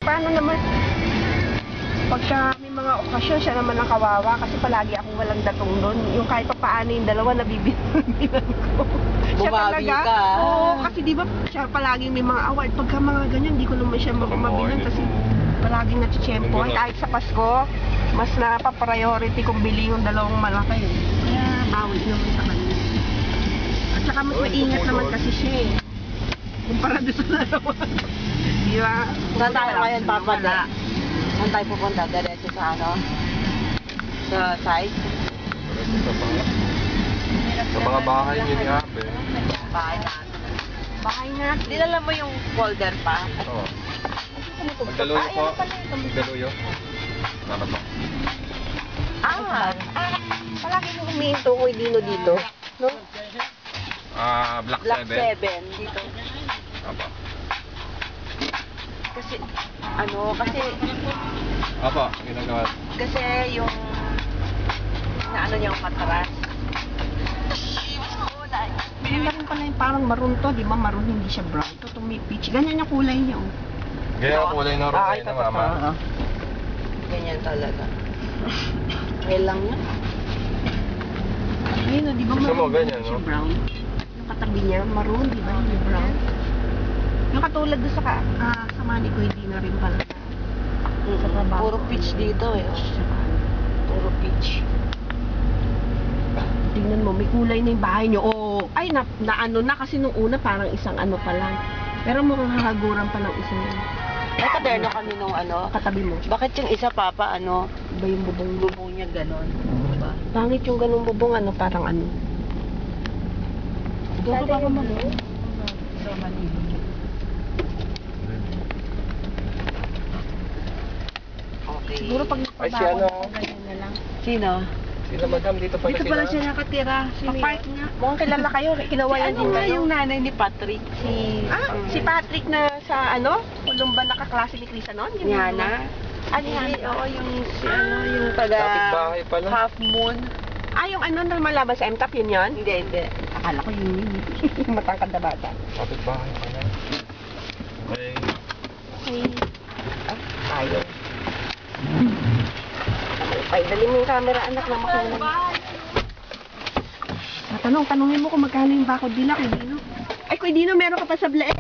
Paano naman? Pagka may mga okasyon, siya naman ang kawawa kasi palagi akong walang datong doon. Yung kahit pa paano yung dalawa, nabibilang ko. Siya Bumabi talaga. ka. Oo, kasi di ba siya palagi may mga award. Pagka mga ganyan, di ko naman siya mabilang kasi palaging nachichempoan. Kahit sa Pasko, mas napapriority kong bili yung dalawang malaki. Kaya bawi naman sa kanya. At saka mas maingat naman kasi siya eh. Kumpara doon sa dalawa. Di ba? Saan tayo ngayon, Papa? Saan tayo pupunta? Diretso sa ano? Sa site? Sa mga bahay niyo ni Abe. Bahay natin. Bahay natin. Dinala mo yung folder pa? Oo. Magdaluyo po. Magdaluyo. Dapat po. Palagi mo humihinto ko Dino dito. No? Black Black 7. 7 dito. Opo. Kasi Opo, ginagawa. kasi yung naano niya yung matras. Maganda rin pala yung parang maroon to, di ba? Maroon, hindi siya brown. Ito itong may peach. Ganyan yung kulay niya, oh. Ganyan ang kulay ng rin na mama. Ganyan talaga. Ngayon lang yan. Ayun, oh, di ba Gusto mo maroon ganyan, hindi siya no? brown? Yung katabi niya, maroon, di ba? Hindi brown. Yung katulad doon sa Manikoy, di na rin pala. Sa trabaho. Puro peach dito eh. Puro peach. Tingnan mo, may kulay na yung bahay niyo. Oh, ay, ano na kasi nung una parang isang ano pa lang. Pero mukhang hahaguran pa ng isang Ay, kaderno kami nung ano. katabi mo. Bakit yung isa, Papa, ano? Iba yung bubong mo. Bubong niya ganon. Diba? Pangit yung ganung bubong, ano, parang ano. Doon ka ba mag So, Manila. Okay. Siguro pag Ay, si ano? ganyan na lang. Sino? Sila madam, dito pala Dito pala siya nakatira. Papark niya. Mukhang kilala kayo. Kinawayan Ano din nga kayo. yung nanay ni Patrick? Si Patrick na sa ano? Kulumban nakaklase ni Krisa noon? Ni Hana? Ano yan? Oo, yung si ano, yung taga Kapitbahay pala. Half Moon. Yung ano na malaban sa MTAP, yun yun? Hindi, hindi. Akala ko yun. Matangkad na bata. Kapit bahay pala. Okay. Okay. Tayo. Ay, dali mo yung camera, anak, na makuha. Tanongin mo kung magkano yung bakod nila, Kuy Dino. Ay, Kuy Dino, meron ka pa sa leeg.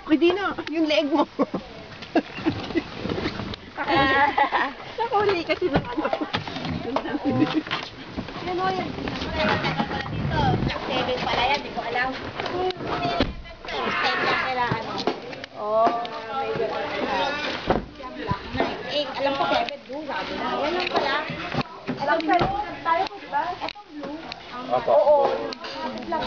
Kuy Dino, yung leeg mo. Nakuli kasi ng ano. Yan o, yan. Black 7 pala yan, di ko alam. Step lang kailangan. May gano'n. Alam ko 7 blue, sabi na. Yan lang pala. Alam ko, tayo ko ba? Itong blue. Opo. Oo. Black.